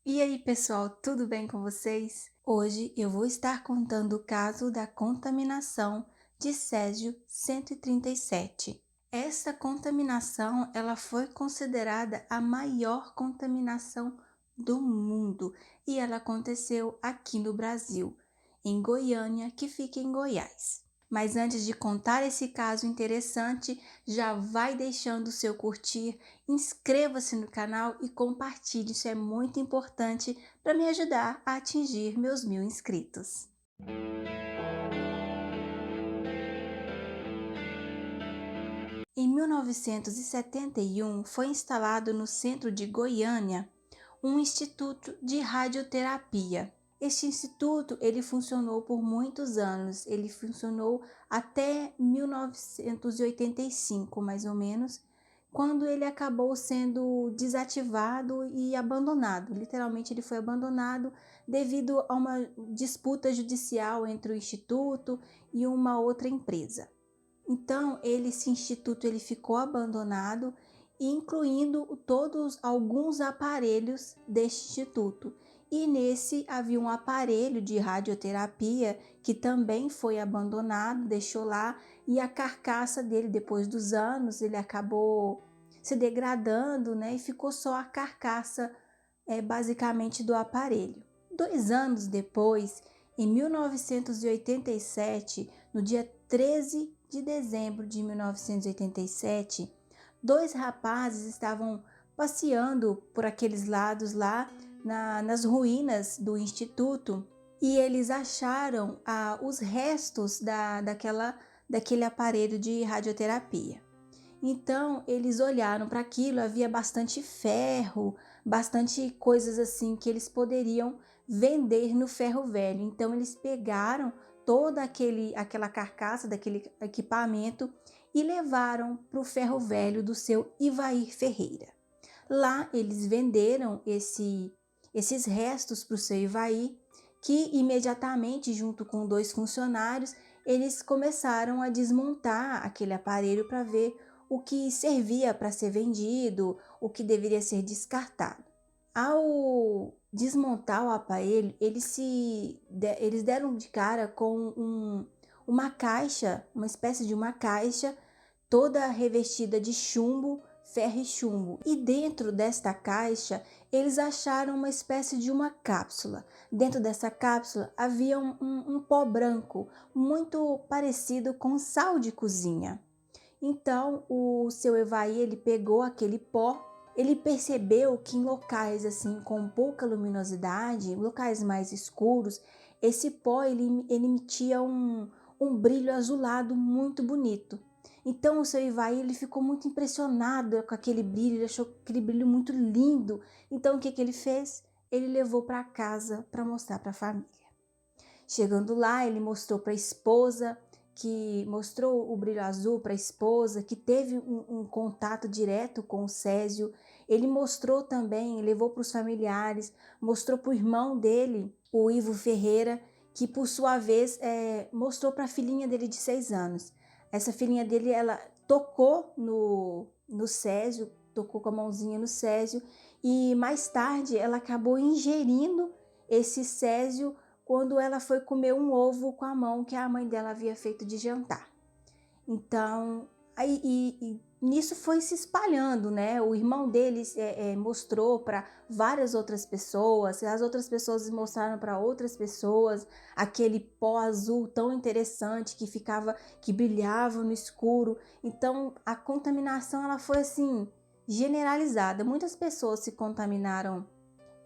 E aí, pessoal, tudo bem com vocês? Hoje eu vou estar contando o caso da contaminação de Césio 137. Essa contaminação, ela foi considerada a maior contaminação do mundo e ela aconteceu aqui no Brasil, em Goiânia, que fica em Goiás. Mas antes de contar esse caso interessante, já vai deixando o seu curtir, inscreva-se no canal e compartilhe, isso é muito importante para me ajudar a atingir meus 1000 inscritos. Em 1971, foi instalado no centro de Goiânia um instituto de radioterapia. Este instituto ele funcionou por muitos anos, ele funcionou até 1985, mais ou menos, quando ele acabou sendo desativado e abandonado. Literalmente ele foi abandonado devido a uma disputa judicial entre o instituto e uma outra empresa. Então, esse instituto ele ficou abandonado, incluindo alguns aparelhos deste instituto. E nesse havia um aparelho de radioterapia que também foi abandonado, deixou lá, e a carcaça dele, depois dos anos, ele acabou se degradando, né? E ficou só a carcaça, basicamente, do aparelho. 2 anos depois, em 1987, no dia 13 de dezembro de 1987, dois rapazes estavam passeando por aqueles lados lá nas ruínas do instituto e eles acharam os restos daquele aparelho de radioterapia. Então eles olharam para aquilo, havia bastante ferro, bastante coisas assim que eles poderiam vender no ferro velho. Então eles pegaram toda aquela carcaça daquele equipamento e levaram para o ferro velho do seu Ivair Ferreira. Lá eles venderam esses restos para o seu Ivair, que imediatamente, junto com dois funcionários, eles começaram a desmontar aquele aparelho para ver o que servia para ser vendido, o que deveria ser descartado. Ao desmontar o aparelho, eles deram de cara com uma caixa, uma espécie de uma caixa, toda revestida de chumbo, ferro e chumbo. E dentro desta caixa, eles acharam uma espécie de uma cápsula. Dentro dessa cápsula havia um pó branco, muito parecido com sal de cozinha. Então, o seu Evaí, ele pegou aquele pó, ele percebeu que em locais assim com pouca luminosidade, locais mais escuros, esse pó ele emitia um brilho azulado muito bonito. Então, o seu Evaí, ele ficou muito impressionado com aquele brilho, ele achou aquele brilho muito lindo. Então, o que ele fez? Ele levou para casa para mostrar para a família. Chegando lá, ele mostrou para a esposa, que mostrou o brilho azul para a esposa, que teve um contato direto com o Césio. Ele mostrou também, levou para os familiares, mostrou para o irmão dele, o Ivo Ferreira, que por sua vez mostrou para a filhinha dele de 6 anos. Essa filhinha dele, ela tocou no Césio, tocou com a mãozinha no Césio, e mais tarde ela acabou ingerindo esse Césio quando ela foi comer um ovo com a mão que a mãe dela havia feito de jantar. Então, nisso foi se espalhando, né? O irmão deles mostrou para várias outras pessoas, as outras pessoas mostraram para outras pessoas aquele pó azul tão interessante que brilhava no escuro. Então, a contaminação ela foi assim generalizada. Muitas pessoas se contaminaram.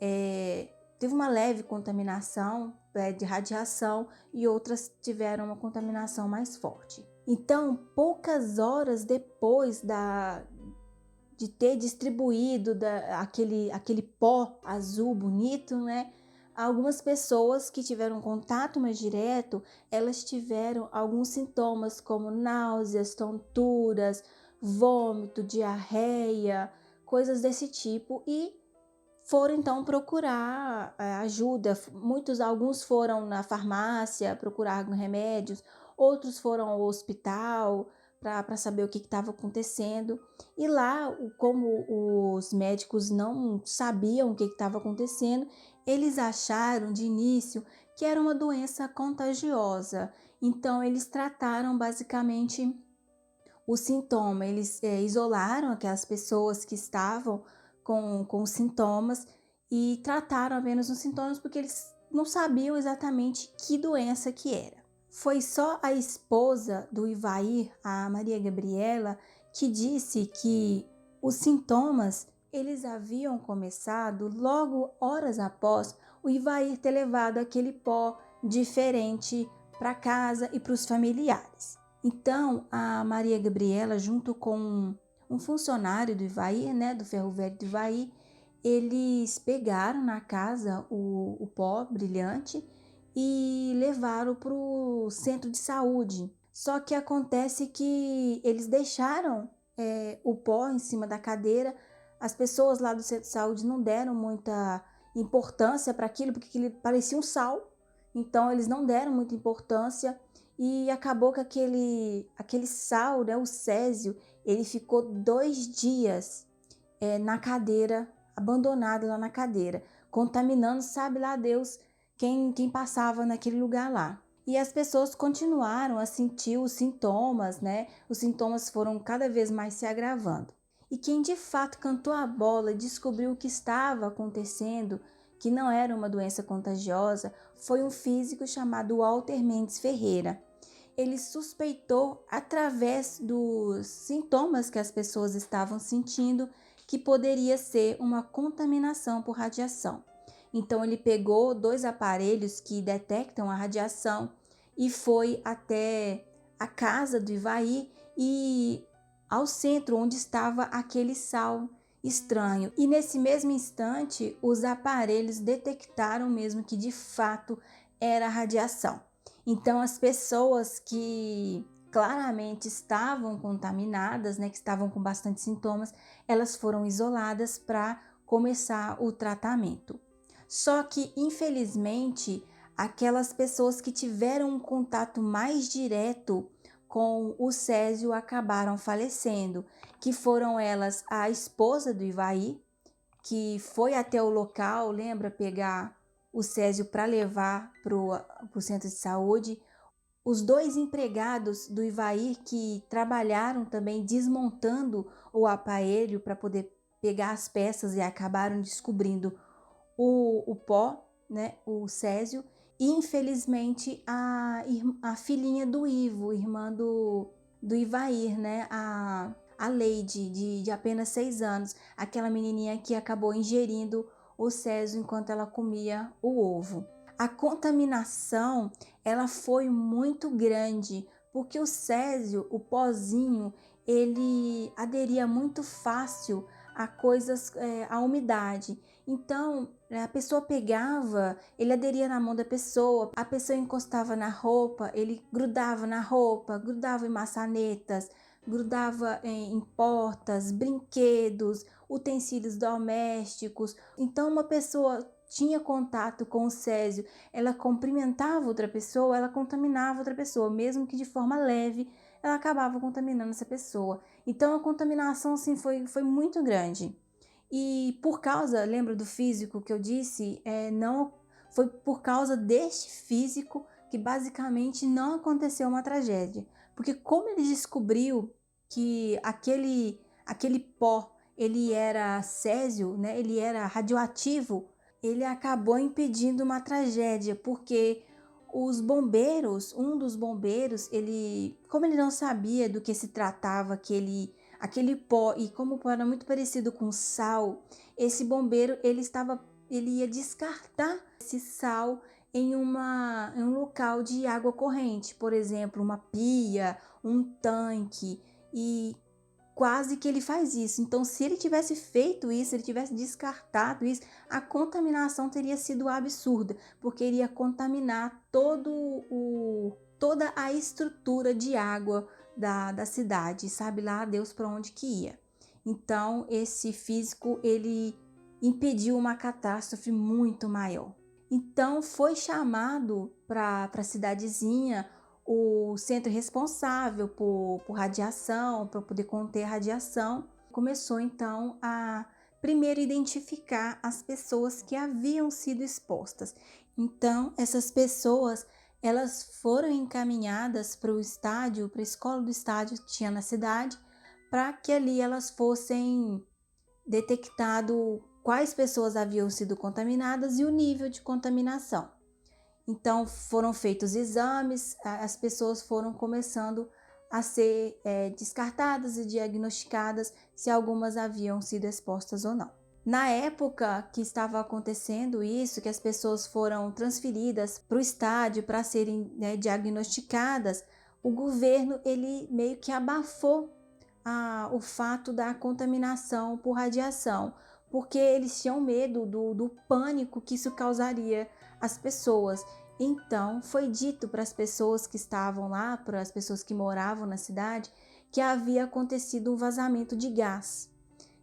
Teve uma leve contaminação de radiação e outras tiveram uma contaminação mais forte. Então, poucas horas depois de ter distribuído aquele pó azul bonito, né? Algumas pessoas que tiveram contato mais direto, elas tiveram alguns sintomas como náuseas, tonturas, vômito, diarreia, coisas desse tipo e foram então procurar ajuda. Alguns foram na farmácia procurar remédios, outros foram ao hospital para saber o que estava acontecendo. E lá, como os médicos não sabiam o que estava acontecendo, eles acharam de início que era uma doença contagiosa. Então, eles trataram basicamente o sintoma. Eles isolaram aquelas pessoas que estavam com os sintomas e trataram apenas os sintomas porque eles não sabiam exatamente que doença que era. Foi só a esposa do Ivair, a Maria Gabriela, que disse que os sintomas eles haviam começado logo horas após o Ivair ter levado aquele pó diferente para casa e para os familiares. Então, a Maria Gabriela, junto com um funcionário do Ivair, né, do ferro velho do Ivair, eles pegaram na casa o pó brilhante e levaram para o centro de saúde. Só que acontece que eles deixaram o pó em cima da cadeira. As pessoas lá do centro de saúde não deram muita importância para aquilo, porque aquilo parecia um sal. Então, eles não deram muita importância e acabou que aquele sal, né, o césio, ele ficou 2 dias na cadeira, abandonado lá na cadeira, contaminando, sabe lá Deus, quem passava naquele lugar lá. E as pessoas continuaram a sentir os sintomas, né? Os sintomas foram cada vez mais se agravando. E quem de fato cantou a bola e descobriu o que estava acontecendo, que não era uma doença contagiosa, foi um físico chamado Walter Mendes Ferreira. Ele suspeitou, através dos sintomas que as pessoas estavam sentindo, que poderia ser uma contaminação por radiação. Então, ele pegou 2 aparelhos que detectam a radiação e foi até a casa do Ivair e ao centro onde estava aquele sal estranho. E nesse mesmo instante, os aparelhos detectaram mesmo que de fato era radiação. Então, as pessoas que claramente estavam contaminadas, né, que estavam com bastante sintomas, elas foram isoladas para começar o tratamento. Só que, infelizmente, aquelas pessoas que tiveram um contato mais direto com o césio acabaram falecendo, que foram elas a esposa do Ivair, que foi até o local, lembra, pegar o césio para levar para o centro de saúde. Os 2 empregados do Ivair que trabalharam também desmontando o aparelho para poder pegar as peças e acabaram descobrindo o pó, né, o césio. E infelizmente a filhinha do Ivo, irmã do Ivair, né, a Leide, de apenas 6 anos, aquela menininha que acabou ingerindo o césio enquanto ela comia o ovo. A contaminação, ela foi muito grande, porque o césio, o pozinho, ele aderia muito fácil a coisas, a umidade. Então, a pessoa pegava, ele aderia na mão da pessoa, a pessoa encostava na roupa, ele grudava na roupa, grudava em maçanetas, grudava em portas, brinquedos, utensílios domésticos. Então, uma pessoa tinha contato com o césio, ela cumprimentava outra pessoa, ela contaminava outra pessoa, mesmo que de forma leve, ela acabava contaminando essa pessoa. Então, a contaminação assim, foi muito grande. E por causa, lembra do físico que eu disse? Não foi por causa deste físico que basicamente não aconteceu uma tragédia. Porque como ele descobriu que aquele pó ele era césio, né? Ele era radioativo, ele acabou impedindo uma tragédia, porque os bombeiros, um dos bombeiros, como ele não sabia do que se tratava aquele pó, e como o pó era muito parecido com sal, esse bombeiro ele ia descartar esse sal em um local de água corrente, por exemplo, uma pia, um tanque, e quase que ele faz isso. Então, se ele tivesse feito isso, se ele tivesse descartado isso, a contaminação teria sido absurda, porque iria contaminar toda a estrutura de água da cidade, sabe lá Deus para onde que ia. Então, esse físico, ele impediu uma catástrofe muito maior. Então, foi chamado para a cidadezinha o centro responsável por radiação, para poder conter a radiação, começou então a primeiro identificar as pessoas que haviam sido expostas. Então, essas pessoas, elas foram encaminhadas para o estádio, para a escola do estádio que tinha na cidade, para que ali elas fossem detectado quais pessoas haviam sido contaminadas e o nível de contaminação. Então foram feitos exames, as pessoas foram começando a ser descartadas e diagnosticadas se algumas haviam sido expostas ou não. Na época que estava acontecendo isso, que as pessoas foram transferidas para o estádio para serem diagnosticadas, o governo ele meio que abafou o fato da contaminação por radiação, porque eles tinham medo do pânico que isso causaria às pessoas. Então foi dito para as pessoas que estavam lá, para as pessoas que moravam na cidade, que havia acontecido um vazamento de gás.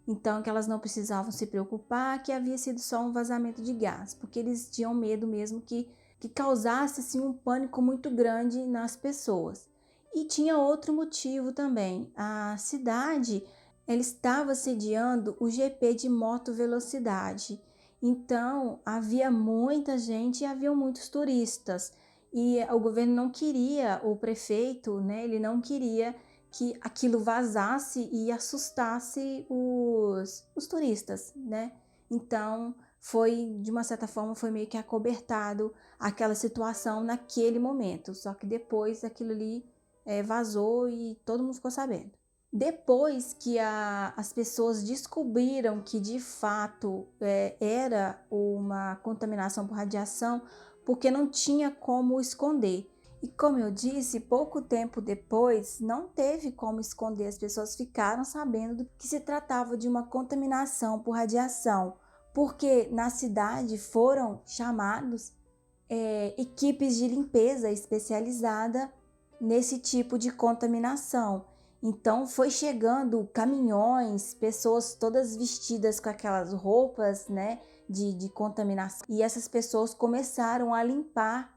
Então que elas não precisavam se preocupar, que havia sido só um vazamento de gás, porque eles tinham medo mesmo que causasse assim, um pânico muito grande nas pessoas. E tinha outro motivo também. A cidade ela estava sediando o GP de moto velocidade. Então havia muita gente e havia muitos turistas. E o governo não queria, o prefeito, né, ele não queria que aquilo vazasse e assustasse os turistas, né? Então foi, de uma certa forma, foi meio que acobertado aquela situação naquele momento. Só que depois aquilo ali vazou e todo mundo ficou sabendo. Depois que as pessoas descobriram que de fato era uma contaminação por radiação, porque não tinha como esconder. E como eu disse, pouco tempo depois, não teve como esconder, as pessoas ficaram sabendo que se tratava de uma contaminação por radiação, porque na cidade foram chamados equipes de limpeza especializada nesse tipo de contaminação. Então foi chegando caminhões, pessoas todas vestidas com aquelas roupas, né, de contaminação. E essas pessoas começaram a limpar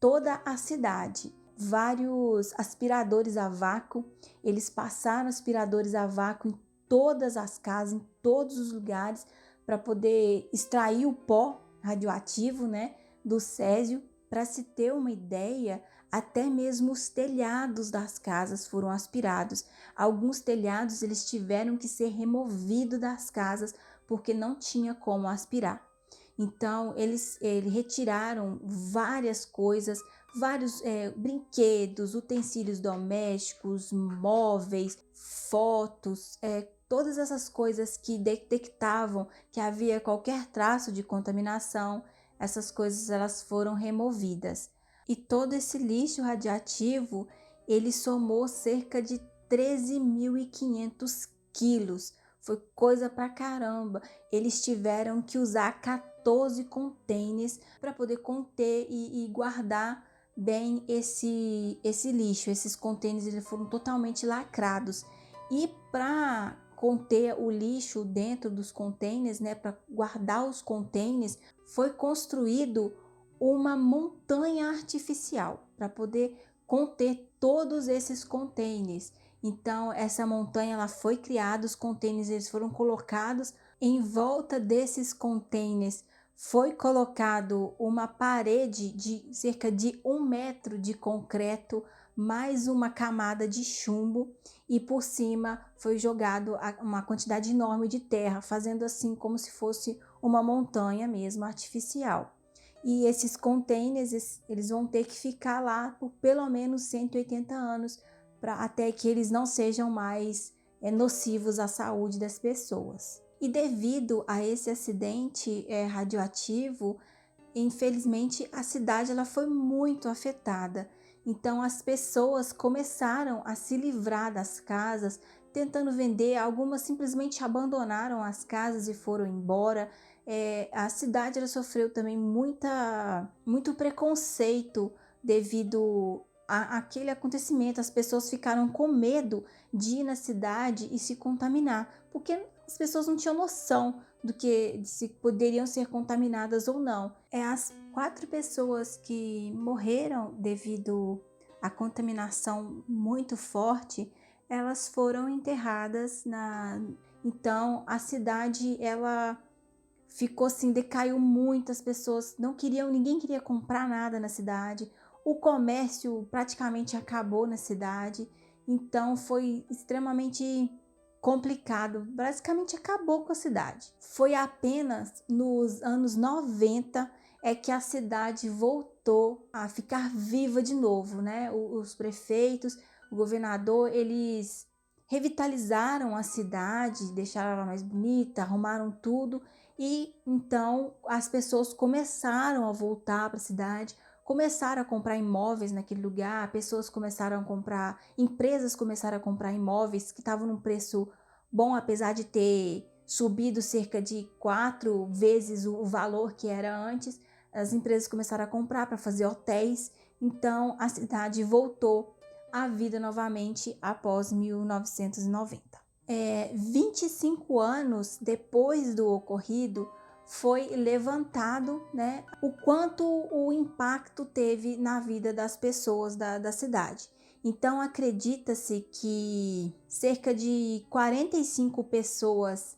toda a cidade. Vários aspiradores a vácuo, eles passaram aspiradores a vácuo em todas as casas, em todos os lugares, para poder extrair o pó radioativo, né, do césio. Para se ter uma ideia, até mesmo os telhados das casas foram aspirados. Alguns telhados eles tiveram que ser removidos das casas porque não tinha como aspirar. Então eles retiraram várias coisas, vários brinquedos, utensílios domésticos, móveis, fotos, todas essas coisas que detectavam que havia qualquer traço de contaminação. Essas coisas elas foram removidas. E todo esse lixo radioativo, ele somou cerca de 13.500 quilos. Foi coisa pra caramba. Eles tiveram que usar 14 contêineres para poder conter e guardar bem esse lixo. Esses contêineres eles foram totalmente lacrados. E para conter o lixo dentro dos contêineres, né, para guardar os contêineres, foi construído uma montanha artificial para poder conter todos esses contêineres. Então essa montanha ela foi criada, os contêineres eles foram colocados em volta desses contêineres. Foi colocado uma parede de cerca de 1 metro de concreto, mais uma camada de chumbo, e por cima foi jogado uma quantidade enorme de terra, fazendo assim como se fosse uma montanha mesmo artificial. E esses containers eles vão ter que ficar lá por pelo menos 180 anos, até que eles não sejam mais nocivos à saúde das pessoas. E devido a esse acidente radioativo, infelizmente a cidade ela foi muito afetada. Então as pessoas começaram a se livrar das casas, tentando vender. Algumas simplesmente abandonaram as casas e foram embora. A cidade ela sofreu também muito preconceito devido àquele acontecimento. As pessoas ficaram com medo de ir na cidade e se contaminar, porque as pessoas não tinham noção de se poderiam ser contaminadas ou não. As 4 pessoas que morreram devido a contaminação muito forte, elas foram enterradas Então a cidade ela ficou assim, decaiu muito, as pessoas não queriam, ninguém queria comprar nada na cidade, o comércio praticamente acabou na cidade, então foi extremamente complicado, basicamente acabou com a cidade. Foi apenas nos anos 90 é que a cidade voltou a ficar viva de novo, né? Os prefeitos, o governador, eles revitalizaram a cidade, deixaram ela mais bonita, arrumaram tudo e então as pessoas começaram a voltar para a cidade, começaram a comprar imóveis naquele lugar, pessoas começaram a comprar, empresas começaram a comprar imóveis que estavam num preço bom, apesar de ter subido cerca de 4 vezes o valor que era antes. As empresas começaram a comprar para fazer hotéis, então a cidade voltou à vida novamente após 1990. 25 anos depois do ocorrido, foi levantado, né, o quanto o impacto teve na vida das pessoas da cidade. Então acredita-se que cerca de 45 pessoas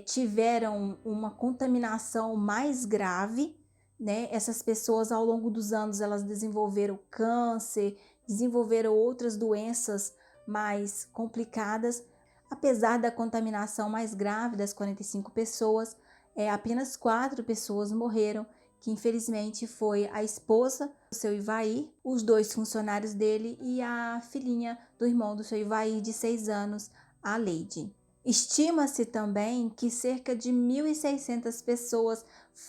tiveram uma contaminação mais grave, né? Essas pessoas ao longo dos anos elas desenvolveram câncer, desenvolveram outras doenças mais complicadas. Apesar da contaminação mais grave das 45 pessoas, apenas 4 pessoas morreram, que infelizmente foi a esposa do seu Ivair, os 2 funcionários dele e a filhinha do irmão do seu Ivair de 6 anos, a Leide. Estima-se também que cerca de 1.600 pessoas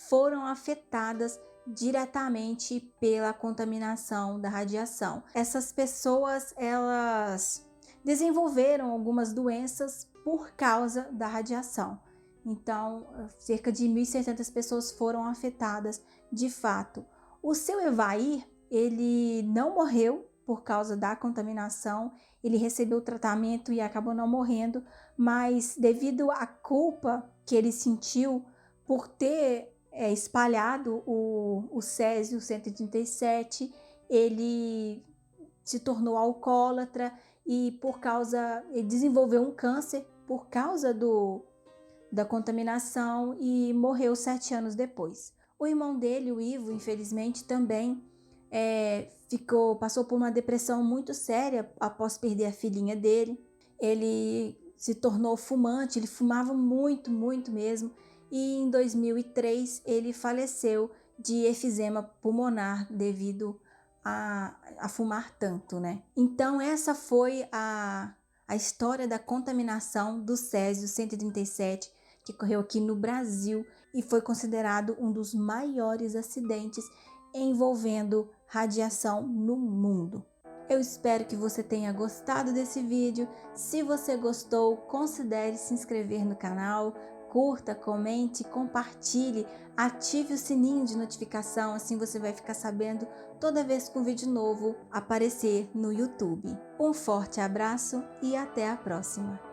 foram afetadas diretamente pela contaminação da radiação. Essas pessoas, elas desenvolveram algumas doenças por causa da radiação. Então, cerca de 1.600 pessoas foram afetadas de fato. O seu Evair, ele não morreu por causa da contaminação, ele recebeu tratamento e acabou não morrendo, mas devido à culpa que ele sentiu por ter espalhado o Césio 137, ele se tornou alcoólatra e ele desenvolveu um câncer por causa da contaminação e morreu 7 anos depois. O irmão dele, o Ivo, infelizmente também passou por uma depressão muito séria após perder a filhinha dele. Ele se tornou fumante, ele fumava muito, muito mesmo, e em 2003 ele faleceu de efizema pulmonar devido a fumar tanto, né? Então essa foi a história da contaminação do Césio 137 que ocorreu aqui no Brasil e foi considerado um dos maiores acidentes envolvendo radiação no mundo. Eu espero que você tenha gostado desse vídeo. Se você gostou, considere se inscrever no canal, curta, comente, compartilhe, ative o sininho de notificação, assim você vai ficar sabendo toda vez que um vídeo novo aparecer no YouTube. Um forte abraço e até a próxima!